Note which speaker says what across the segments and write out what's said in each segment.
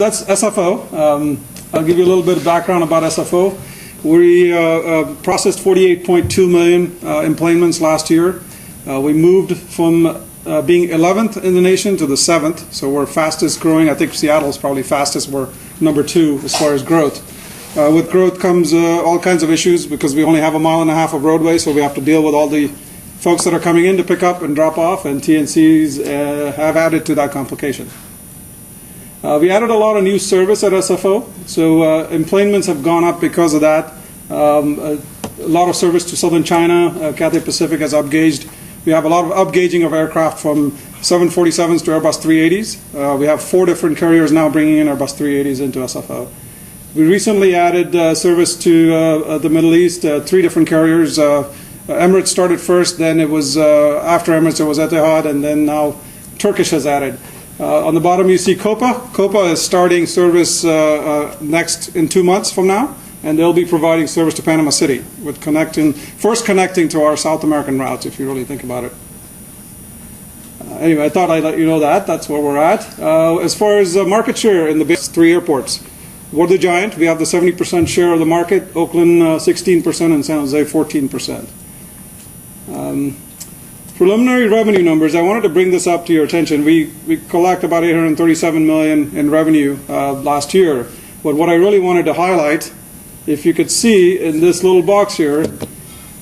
Speaker 1: That's SFO. I'll give you a little bit of background about SFO. We processed 48.2 million employments last year. We moved from being 11th in the nation to the 7th, so we're fastest growing. I think Seattle's probably fastest. We're number 2 as far as growth. With growth comes all kinds of issues because we only have a mile and a half of roadway, so we have to deal with all the folks that are coming in to pick up and drop off, and TNCs have added to that complication. We added a lot of new service at SFO, so employments have gone up because of that. A lot of service to southern China. Cathay Pacific has upgauged. We have a lot of upgauging of aircraft from 747s to Airbus 380s. We have 4 different carriers now bringing in Airbus 380s into SFO. We recently added service to the Middle East, 3 different carriers. Emirates started first, then it was after Emirates it was Etihad, and then now Turkish has added. On the bottom you see Copa. Copa is starting service next in 2 months from now, and they'll be providing service to Panama City with first connecting to our South American routes, if you really think about it. Anyway, I thought I'd let you know that. That's where we're at. As far as market share in the big 3 airports, we're the giant. We have the 70% share of the market. Oakland 16% and San Jose 14%. Preliminary revenue numbers, I wanted to bring this up to your attention. We collect about $837 million in revenue last year. But what I really wanted to highlight, if you could see in this little box here,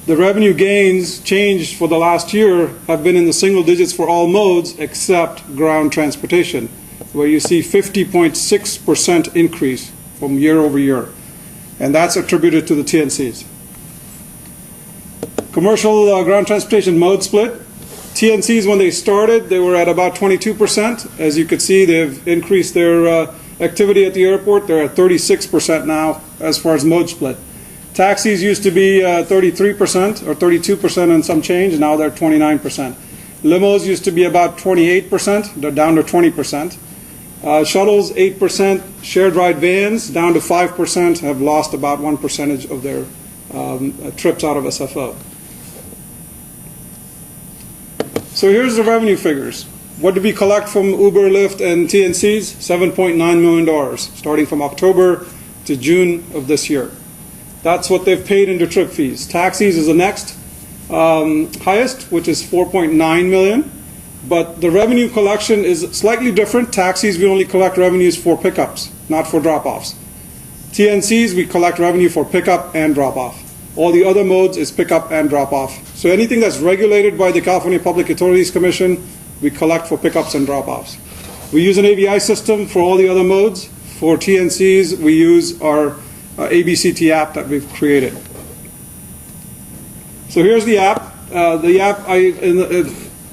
Speaker 1: the revenue gains changed for the last year have been in the single digits for all modes except ground transportation, where you see 50.6% increase from year over year. And that's attributed to the TNCs. Commercial ground transportation mode split. TNCs, when they started, they were at about 22%. As you could see, they've increased their activity at the airport. They're at 36% now as far as mode split. Taxis used to be 33% or 32% and some change. Now they're 29%. Limos used to be about 28%. They're down to 20%. Shuttles, 8%. Shared ride vans, down to 5%, have lost about 1% of their trips out of SFO. So here's the revenue figures. What did we collect from Uber, Lyft, and TNCs? $7.9 million, starting from October to June of this year. That's what they've paid into trip fees. Taxis is the next highest, which is $4.9 million. But the revenue collection is slightly different. Taxis, we only collect revenues for pickups, not for drop-offs. TNCs, we collect revenue for pickup and drop-off. All the other modes is pickup and drop-off. So anything that's regulated by the California Public Utilities Commission, we collect for pickups and drop-offs. We use an AVI system for all the other modes. For TNCs, we use our ABCT app that we've created. So here's the app.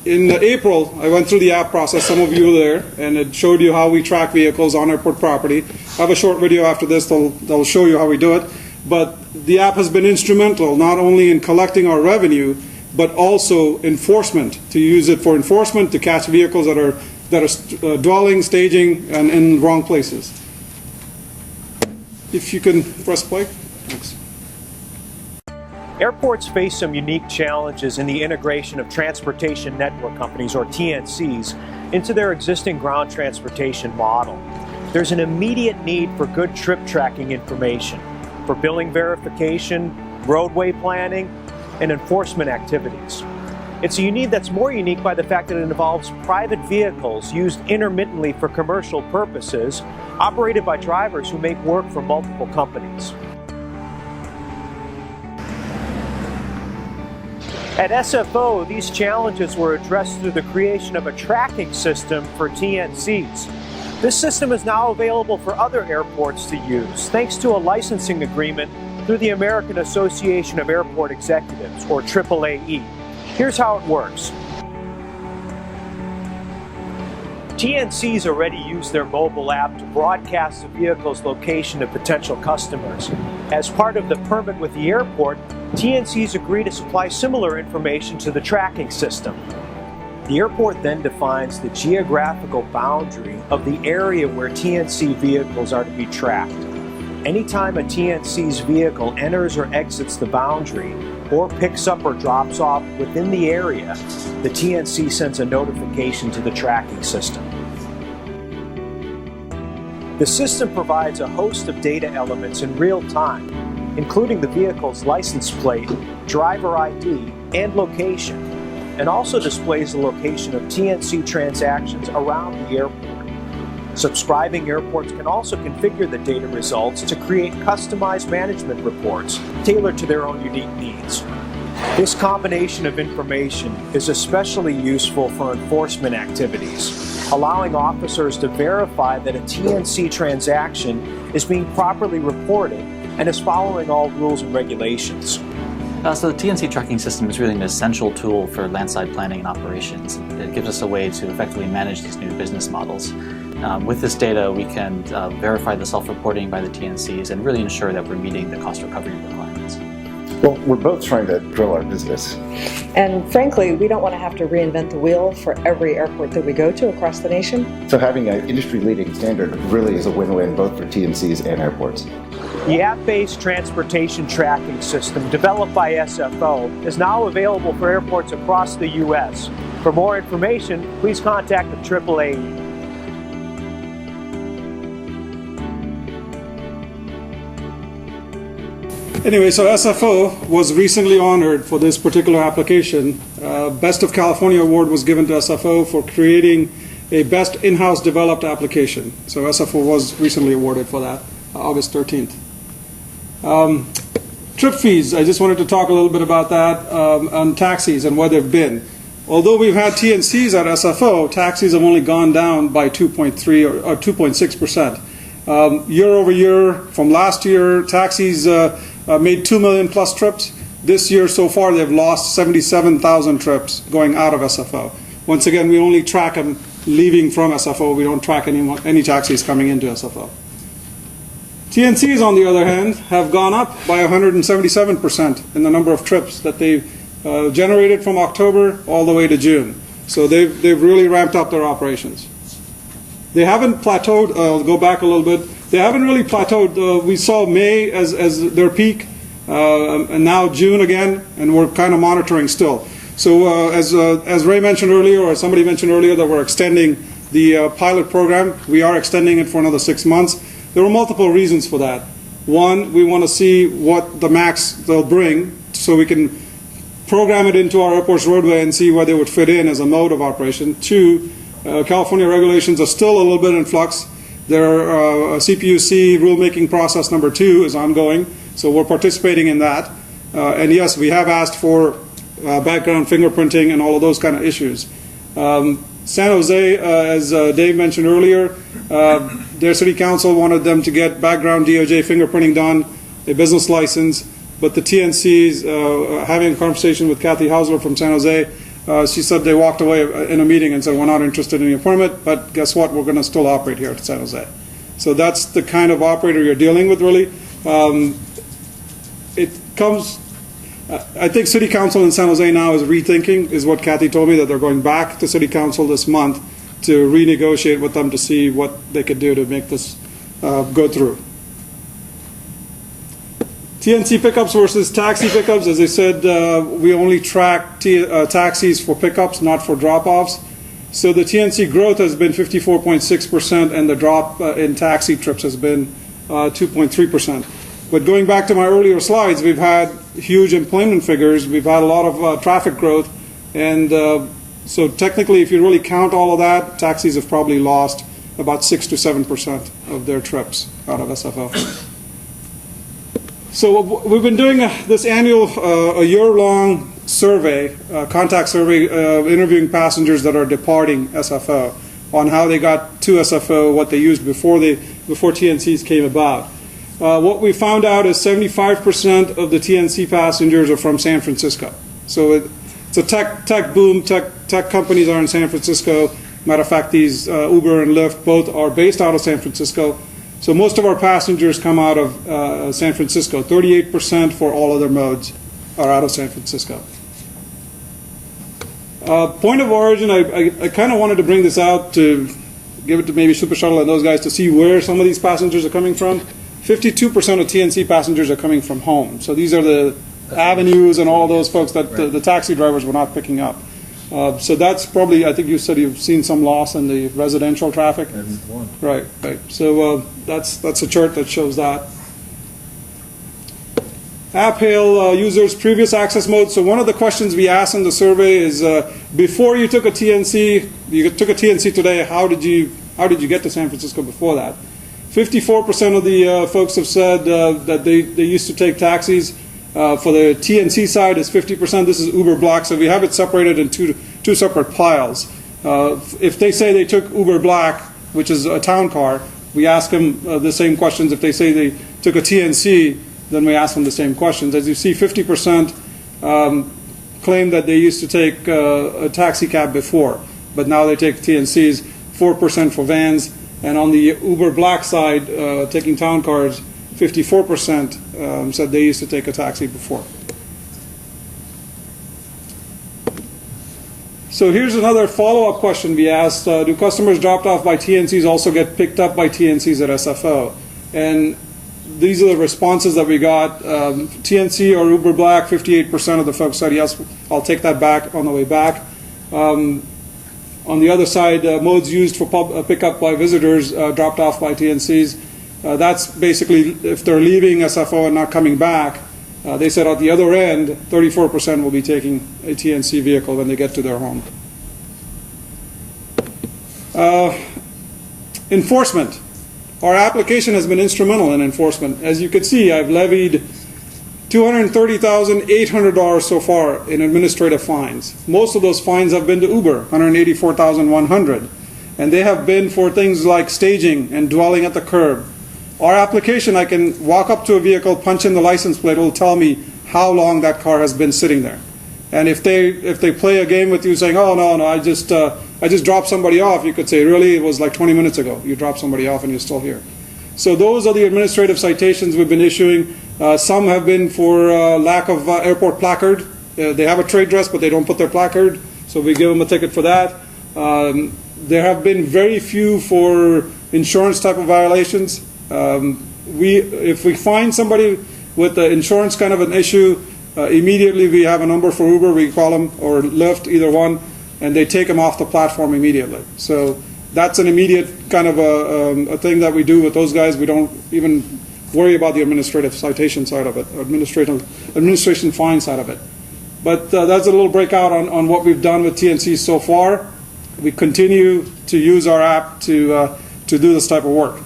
Speaker 1: In April, I went through the app process. Some of you were there, and it showed you how we track vehicles on airport property. I have a short video after this that'll show you how we do it. But the app has been instrumental not only in collecting our revenue, but also enforcement, to use it for enforcement to catch vehicles that are dwelling, staging, and in wrong places. If you can press play. Thanks.
Speaker 2: Airports face some unique challenges in the integration of transportation network companies, or TNCs, into their existing ground transportation model. There's an immediate need for good trip tracking information, for billing verification, roadway planning, and enforcement activities. It's a need that's more unique by the fact that it involves private vehicles used intermittently for commercial purposes, operated by drivers who make work for multiple companies. At SFO, these challenges were addressed through the creation of a tracking system for TNCs. This system is now available for other airports to use, thanks to a licensing agreement through the American Association of Airport Executives, or AAAE. Here's how it works. TNCs already use their mobile app to broadcast the vehicle's location to potential customers. As part of the permit with the airport, TNCs agree to supply similar information to the tracking system. The airport then defines the geographical boundary of the area where TNC vehicles are to be tracked. Anytime a TNC's vehicle enters or exits the boundary, or picks up or drops off within the area, the TNC sends a notification to the tracking system. The system provides a host of data elements in real time, including the vehicle's license plate, driver ID, and location, and also displays the location of TNC transactions around the airport. Subscribing airports can also configure the data results to create customized management reports tailored to their own unique needs. This combination of information is especially useful for enforcement activities, allowing officers to verify that a TNC transaction is being properly reported and is following all rules and regulations.
Speaker 3: So the TNC tracking system is really an essential tool for landside planning and operations. It gives us a way to effectively manage these new business models. With this data, we can verify the self-reporting by the TNCs and really ensure that we're meeting the cost recovery requirements.
Speaker 4: Well, we're both trying to grow our business.
Speaker 5: And frankly, we don't want to have to reinvent the wheel for every airport that we go to across the nation.
Speaker 4: So having an industry-leading standard really is a win-win both for TNCs and airports.
Speaker 2: The app-based transportation tracking system developed by SFO is now available for airports across the U.S. For more information, please contact the AAAE.
Speaker 1: Anyway, so SFO was recently honored for this particular application. Best of California Award was given to SFO for creating a best in-house developed application. So SFO was recently awarded for that, August 13th. Trip fees, I just wanted to talk a little bit about that on taxis and where they've been. Although we've had TNCs at SFO, taxis have only gone down by 2.3 or 2.6%. Year over year, from last year, taxis made 2 million plus trips. This year so far, they've lost 77,000 trips going out of SFO. Once again, we only track them leaving from SFO. We don't track any taxis coming into SFO. TNCs, on the other hand, have gone up by 177% in the number of trips that they've generated from October all the way to June. So they've really ramped up their operations. They haven't plateaued. I'll go back a little bit. They haven't really plateaued. We saw May as their peak, and now June again, and we're kind of monitoring still. So as Ray mentioned earlier, or somebody mentioned earlier, that we're extending the pilot program. We are extending it for another 6 months. There were multiple reasons for that. One, we want to see what the max they'll bring so we can program it into our airport's roadway and see where they would fit in as a mode of operation. Two, California regulations are still a little bit in flux. Their CPUC rulemaking process number 2 is ongoing, so we're participating in that. And yes, we have asked for background fingerprinting and all of those kind of issues. San Jose, as Dave mentioned earlier, their city council wanted them to get background DOJ fingerprinting done, a business license, but the TNCs, having a conversation with Kathy Hausler from San Jose, she said they walked away in a meeting and said, we're not interested in your permit, but guess what, we're going to still operate here at San Jose. So that's the kind of operator you're dealing with, really. It comes, I think City Council in San Jose now is rethinking, is what Kathy told me, that they're going back to City Council this month to renegotiate with them to see what they could do to make this go through. TNC pickups versus taxi pickups. As I said, we only track taxis for pickups, not for drop-offs. So the TNC growth has been 54.6%, and the drop in taxi trips has been 2.3%. But going back to my earlier slides, we've had huge employment figures. We've had a lot of traffic growth. And so technically, if you really count all of that, taxis have probably lost about 6 to 7% of their trips out of SFO. So we've been doing this annual, a year-long survey, contact survey, interviewing passengers that are departing SFO on how they got to SFO, what they used before TNCs came about. What we found out is 75% of the TNC passengers are from San Francisco. So it's a tech boom. Tech companies are in San Francisco. Matter of fact, these Uber and Lyft both are based out of San Francisco. So most of our passengers come out of San Francisco. 38% for all other modes are out of San Francisco. Point of origin, I kind of wanted to bring this out to give it to maybe Super Shuttle and those guys to see where some of these passengers are coming from. 52% of TNC passengers are coming from home. So these are the avenues and all those folks that the taxi drivers were not picking up. So that's probably, I think you said you've seen some loss in the residential traffic.
Speaker 6: That's one.
Speaker 1: Right. So that's a chart that shows that. App Hail users' previous access mode. So one of the questions we asked in the survey is, before you took a TNC, today, how did you get to San Francisco before that? 54% of the folks have said that they used to take taxis. For the TNC side is 50%. This is Uber Black, so we have it separated in two separate piles. If they say they took Uber Black, which is a town car, we ask them the same questions. If they say they took a TNC, then we ask them the same questions. As you see, 50% claim that they used to take a taxi cab before, but now they take TNCs, 4% for vans, and on the Uber Black side, taking town cars, 54% said they used to take a taxi before. So here's another follow-up question we asked. Do customers dropped off by TNCs also get picked up by TNCs at SFO? And these are the responses that we got. TNC or Uber Black, 58% of the folks said, yes, I'll take that back on the way back. On the other side, modes used for pickup by visitors dropped off by TNCs. That's basically if they're leaving SFO and not coming back. They said at the other end, 34% will be taking a TNC vehicle when they get to their home. Enforcement. Our application has been instrumental in enforcement. As you can see, I've levied $230,800 so far in administrative fines. Most of those fines have been to Uber, $184,100. And they have been for things like staging and dwelling at the curb. Our application, I can walk up to a vehicle, punch in the license plate, it will tell me how long that car has been sitting there. And if they play a game with you saying, oh, no, I just dropped somebody off, you could say, really, it was like 20 minutes ago. You dropped somebody off and you're still here. So those are the administrative citations we've been issuing. Some have been for lack of airport placard. They have a trade dress, but they don't put their placard, so we give them a ticket for that. There have been very few for insurance type of violations. If we find somebody with the insurance kind of an issue, immediately we have a number for Uber, we call them, or Lyft, either one, and they take them off the platform immediately. So that's an immediate kind of a thing that we do with those guys. We don't even worry about the administrative citation side of it, administration fine side of it. But that's a little breakout on what we've done with TNC so far. We continue to use our app to do this type of work.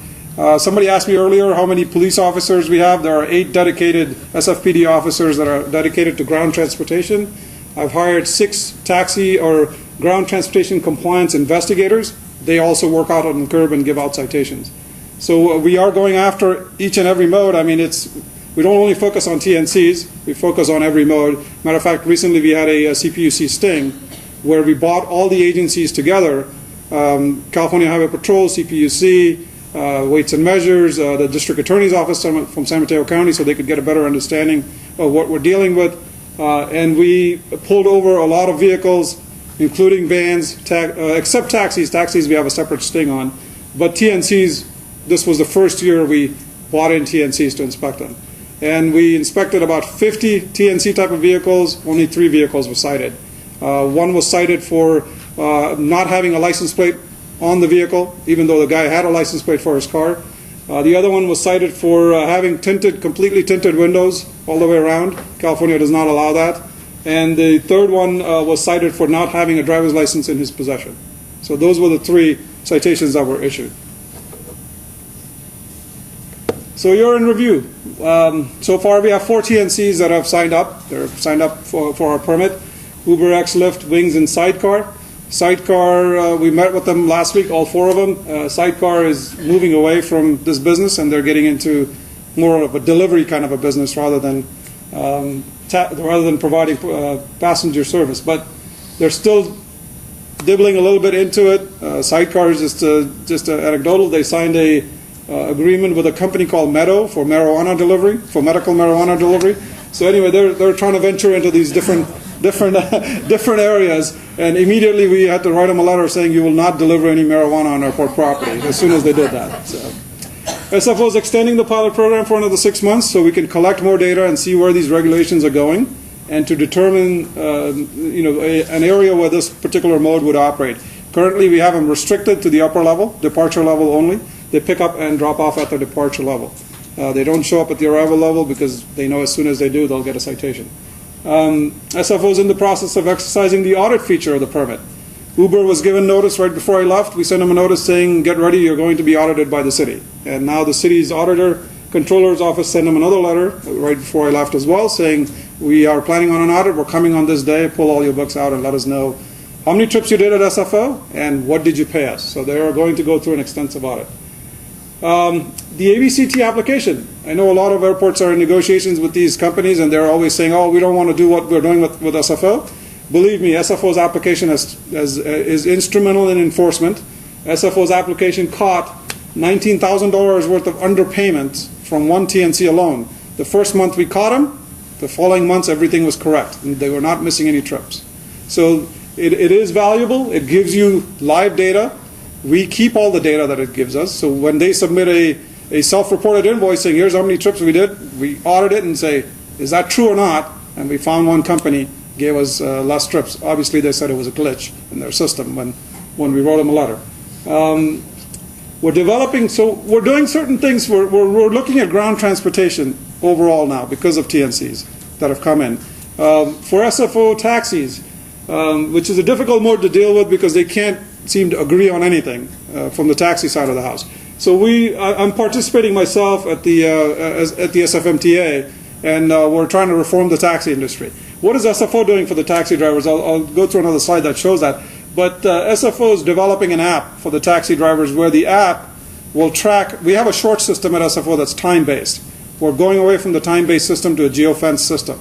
Speaker 1: Somebody asked me earlier how many police officers we have. There are 8 dedicated SFPD officers that are dedicated to ground transportation. I've hired 6 taxi or ground transportation compliance investigators. They also work out on the curb and give out citations. So we are going after each and every mode. I mean, we don't only focus on TNCs, we focus on every mode. Matter of fact, recently we had a CPUC sting where we brought all the agencies together, California Highway Patrol, CPUC, Weights and Measures, the District Attorney's Office from San Mateo County, so they could get a better understanding of what we're dealing with. And we pulled over a lot of vehicles, including vans, except taxis. Taxis we have a separate sting on. But TNCs, this was the first year we brought in TNCs to inspect them. And we inspected about 50 TNC type of vehicles. Only 3 vehicles were cited. One was cited for not having a license plate on the vehicle, even though the guy had a license plate for his car. The other one was cited for having completely tinted windows all the way around. California does not allow that. And the third one was cited for not having a driver's license in his possession. So those were the 3 citations that were issued. So you're in review. So far we have 4 TNCs that have signed up. They're signed up for our permit. UberX, Lyft, Wings, and Sidecar. Sidecar, we met with them last week, all 4 of them. Sidecar is moving away from this business, and they're getting into more of a delivery kind of a business rather than providing passenger service. But they're still dibbling a little bit into it. Sidecar is just anecdotal. They signed a agreement with a company called Meadow for marijuana delivery, for medical marijuana delivery. So anyway, they're trying to venture into these different areas, and immediately we had to write them a letter saying you will not deliver any marijuana on airport property as soon as they did that. So SFO is extending the pilot program for another 6 months so we can collect more data and see where these regulations are going. and to determine an area where this particular mode would operate. Currently, we have them restricted to the upper level, departure level only. They pick up and drop off at the departure level. They don't show up at the arrival level because they know as soon as they do, they'll get a citation. SFO is in the process of exercising the audit feature of the permit. Uber was given notice right before I left. We sent them a notice saying, get ready, you're going to be audited by the city. And now the city's auditor, controller's office sent them another letter right before I left as well, saying, we are planning on an audit, we're coming on this day, pull all your books out and let us know how many trips you did at SFO and what did you pay us. So they are going to go through an extensive audit. The ABCT application. I know a lot of airports are in negotiations with these companies and they're always saying, oh, we don't want to do what we're doing with SFO. Believe me, SFO's application is instrumental in enforcement. SFO's application caught $19,000 worth of underpayments from one TNC alone. The first month we caught them, the following months everything was correct. And they were not missing any trips. So it is valuable. It gives you live data. We keep all the data that it gives us. So when they submit a self-reported invoice saying, here's how many trips we did, we audit it and say, is that true or not? And we found one company gave us less trips. Obviously, they said it was a glitch in their system when we wrote them a letter. We're developing, so we're doing certain things. We're looking at ground transportation overall now because of TNCs that have come in. For SFO taxis, which is a difficult mode to deal with because they can't seem to agree on anything from the taxi side of the house. So I'm participating myself at the SFMTA, and we're trying to reform the taxi industry. What is SFO doing for the taxi drivers? I'll go through another slide that shows that. But SFO is developing an app for the taxi drivers where the app will track. We have a short system at SFO that's time-based. We're going away from the time-based system to a geofence system.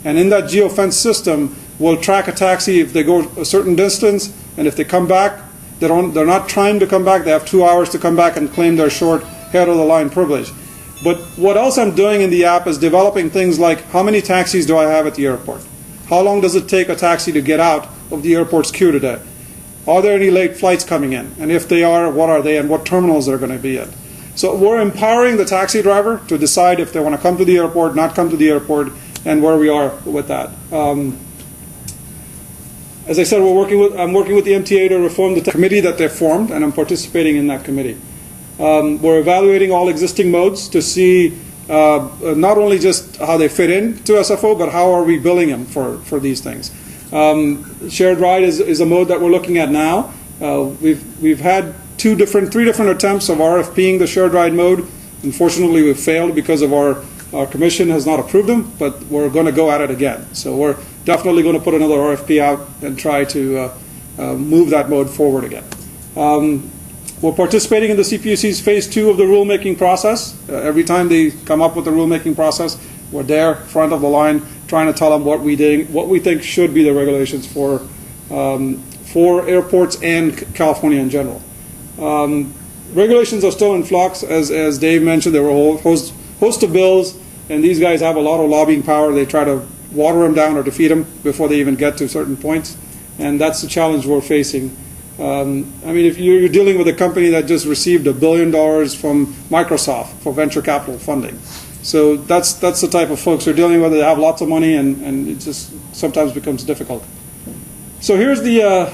Speaker 1: And in that geofence system, we'll track a taxi if they go a certain distance, and if they come back, they're not trying to come back. They have 2 hours to come back and claim their short head-of-the-line privilege. But what else I'm doing in the app is developing things like, how many taxis do I have at the airport? How long does it take a taxi to get out of the airport's queue today? Are there any late flights coming in? And if they are, what are they and what terminals they're going to be at? So we're empowering the taxi driver to decide if they want to come to the airport, not come to the airport, and where we are with that. As I said, I'm working with the MTA to reform the committee that they formed, and I'm participating in that committee. We're evaluating all existing modes to see not only just how they fit into SFO, but how are we billing them for these things. Shared ride is a mode that we're looking at now. We've had three different attempts of RFPing the shared ride mode. Unfortunately, we've failed because of our commission has not approved them, but we're going to go at it again. So we're definitely going to put another RFP out and try to move that mode forward again. We're participating in the CPUC's phase 2 of the rulemaking process. Every time they come up with the rulemaking process, we're there, front of the line, trying to tell them what we think should be the regulations for airports and California in general. Regulations are still in flux, as Dave mentioned. There were a host of bills, and these guys have a lot of lobbying power. They try to water them down or defeat them before they even get to certain points, and that's the challenge we're facing. I mean, if you're dealing with a company that just received $1 billion from Microsoft for venture capital funding. So that's the type of folks we're dealing with. They have lots of money, and it just sometimes becomes difficult. So here's the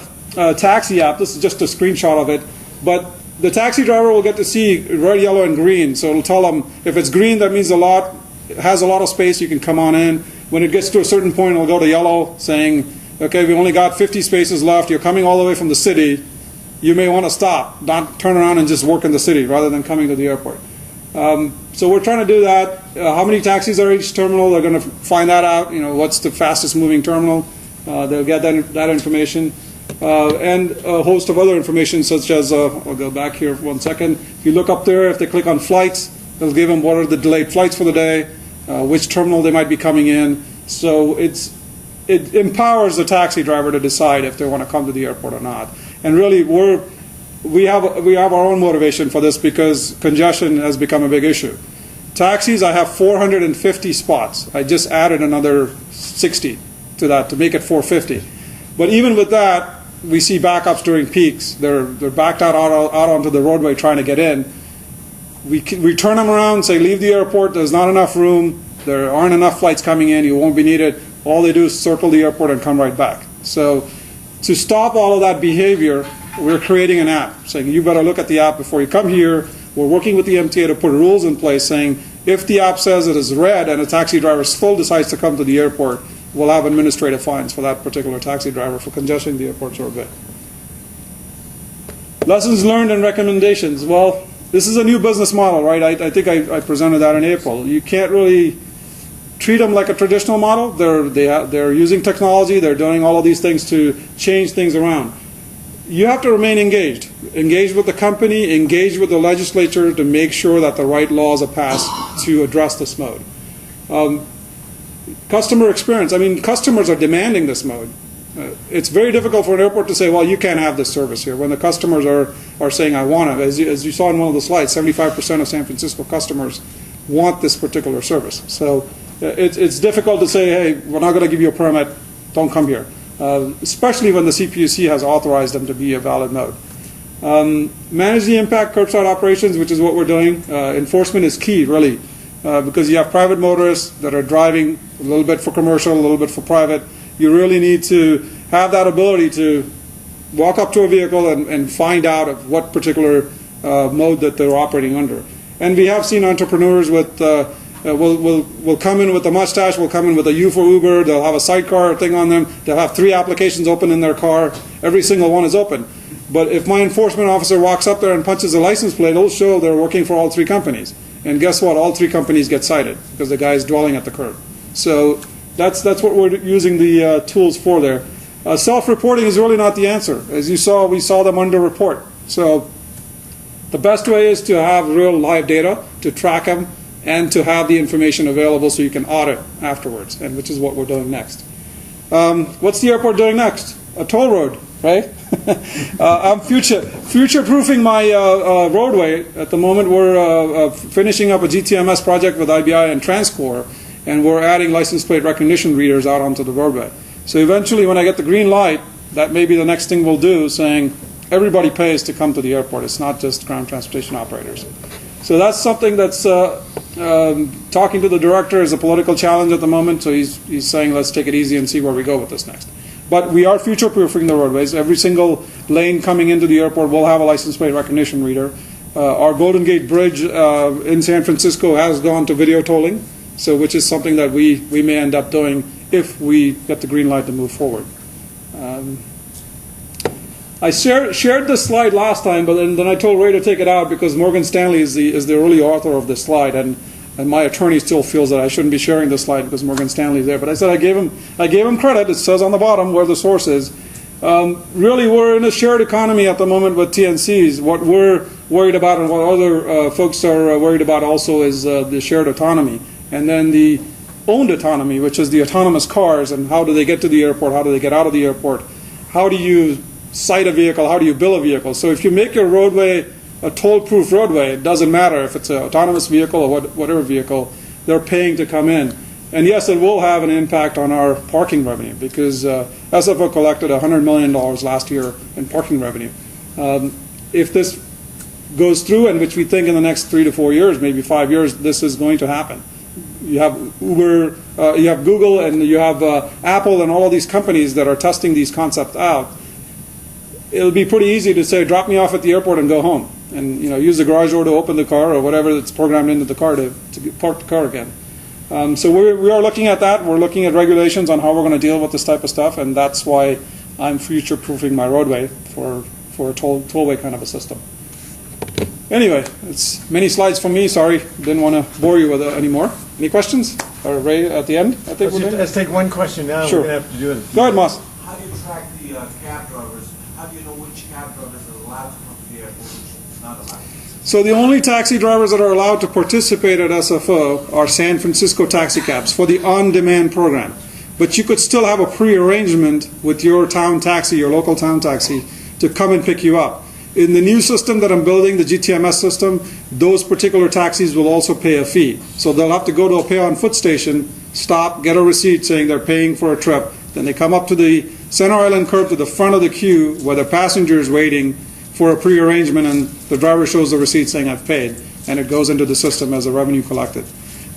Speaker 1: taxi app. This is just a screenshot of it. But the taxi driver will get to see red, yellow, and green. So it'll tell them if it's green, that means it has a lot of space, you can come on in. When it gets to a certain point, it'll go to yellow, saying, okay, we only got 50 spaces left. You're coming all the way from the city. You may want to stop, not turn around and just work in the city rather than coming to the airport. So we're trying to do that. How many taxis are each terminal? They're going to find that out. What's the fastest moving terminal? They'll get that information. And a host of other information, such as, I'll go back here for 1 second. If you look up there, if they click on flights, it'll give them what are the delayed flights for the day, which terminal they might be coming in. So it empowers the taxi driver to decide if they want to come to the airport or not. And really, we have our own motivation for this because congestion has become a big issue. Taxis, I have 450 spots. I just added another 60 to that to make it 450. But even with that, we see backups during peaks. They're backed out onto the roadway trying to get in. We turn them around, say leave the airport. There's not enough room. There aren't enough flights coming in. You won't be needed. all they do is circle the airport and come right back. So to stop all of that behavior, we're creating an app saying you better look at the app before you come here. We're working with the MTA to put rules in place saying if the app says it is red and a taxi driver still decides to come to the airport, we'll have administrative fines for that particular taxi driver for congesting the airport so bit. Lessons learned and recommendations. Well, this is a new business model, right? I think I presented that in April. You can't really treat them like a traditional model. They're using technology. They're doing all of these things to change things around. You have to remain engaged. Engage with the company, engage with the legislature to make sure that the right laws are passed to address this mode. Customer experience. I mean, customers are demanding this mode. It's very difficult for an airport to say, well, you can't have this service here, when the customers are saying, I want it. As you saw in one of the slides, 75% of San Francisco customers want this particular service. So it's difficult to say, hey, we're not going to give you a permit, don't come here, especially when the CPUC has authorized them to be a valid mode. Manage the impact curbside operations, which is what we're doing. Enforcement is key, really, because you have private motorists that are driving a little bit for commercial, a little bit for private. You really need to have that ability to walk up to a vehicle and find out of what particular mode that they're operating under. And we have seen entrepreneurs with will come in with a mustache, will come in with a U for Uber, they'll have a sidecar thing on them, they'll have 3 applications open in their car, every single one is open. But if my enforcement officer walks up there and punches a license plate, it'll show they're working for all 3 companies. And guess what? All 3 companies get cited because the guy is dwelling at the curb. So that's what we're using the tools for there. Self-reporting is really not the answer. As you saw, we saw them under report. So the best way is to have real live data, to track them, and to have the information available so you can audit afterwards, and which is what we're doing next. What's the airport doing next? A toll road, right? I'm future-proofing my roadway. At the moment, we're finishing up a GTMS project with IBI and TransCore, and we're adding license plate recognition readers out onto the roadway. So eventually, when I get the green light, that may be the next thing we'll do, saying everybody pays to come to the airport. It's not just ground transportation operators. So that's something that's talking to the director is a political challenge at the moment. So he's saying, let's take it easy and see where we go with this next. But we are future-proofing the roadways. Every single lane coming into the airport will have a license plate recognition reader. Our Golden Gate Bridge in San Francisco has gone to video tolling, so which is something that we may end up doing if we get the green light to move forward. I shared this slide last time, but then I told Ray to take it out because Morgan Stanley is the early author of this slide, and my attorney still feels that I shouldn't be sharing this slide because Morgan Stanley is there. But I said I gave him credit. It says on the bottom where the source is. Really, we're in a shared economy at the moment with TNCs. What we're worried about and what other folks are worried about also is the shared autonomy, and then the owned autonomy, which is the autonomous cars and how do they get to the airport, how do they get out of the airport, how do you cite a vehicle, how do you bill a vehicle. So if you make your roadway a toll-proof roadway, it doesn't matter if it's an autonomous vehicle or whatever vehicle, they're paying to come in. And yes, it will have an impact on our parking revenue because SFO collected $100 million last year in parking revenue. If this goes through, and which we think in the next 3 to 4 years, maybe 5 years, this is going to happen. You have Uber, you have Google, and you have Apple and all of these companies that are testing these concepts out. It'll be pretty easy to say, drop me off at the airport and go home. And use the garage door to open the car or whatever that's programmed into the car to park the car again. So we are looking at that. We're looking at regulations on how we're going to deal with this type of stuff, and that's why I'm future-proofing my roadway for a tollway kind of a system. Anyway, it's many slides from me. Sorry, didn't want to bore you with it anymore. Any questions? Or Ray at the end? I think
Speaker 6: Let's take one question now.
Speaker 1: Sure.
Speaker 6: We're going to have to do it.
Speaker 1: Go ahead, Moss.
Speaker 7: How do you track the cab drivers? How do you know which cab drivers are allowed to come to the airport, which is not allowed?
Speaker 1: So the only taxi drivers that are allowed to participate at SFO are San Francisco taxi cabs for the on-demand program. But you could still have a pre-arrangement with your town taxi, your local town taxi, to come and pick you up. In the new system that I'm building, the GTMS system, those particular taxis will also pay a fee. So they'll have to go to a pay-on-foot station, stop, get a receipt saying they're paying for a trip. Then they come up to the Center Island curb to the front of the queue where the passenger is waiting for a pre-arrangement, and the driver shows the receipt saying I've paid, and it goes into the system as a revenue collected.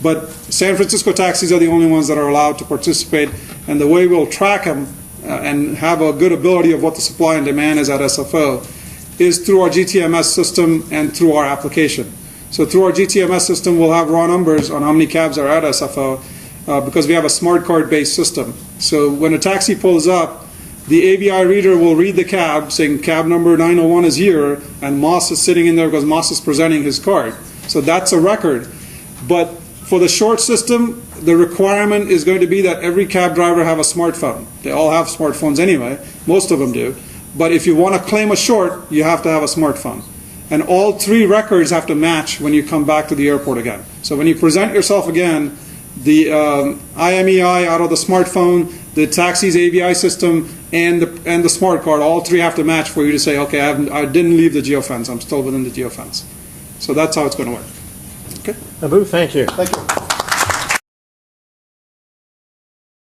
Speaker 1: But San Francisco taxis are the only ones that are allowed to participate, and the way we'll track them and have a good ability of what the supply and demand is at SFO is through our GTMS system and through our application. So through our GTMS system, we'll have raw numbers on how many cabs are at SFO because we have a smart card-based system. So when a taxi pulls up, the ABI reader will read the cab saying cab number 901 is here, and Moss is sitting in there because Moss is presenting his card. So that's a record. But for the short system, the requirement is going to be that every cab driver have a smartphone. They all have smartphones anyway. Most of them do. But if you want to claim a short, you have to have a smartphone. And all three records have to match when you come back to the airport again. So when you present yourself again, the IMEI out of the smartphone, the taxi's ABI system, and the smart card, all three have to match for you to say, okay, I didn't leave the geofence. I'm still within the geofence. So that's how it's going to work. Okay.
Speaker 6: Abu, thank you.
Speaker 4: Thank you.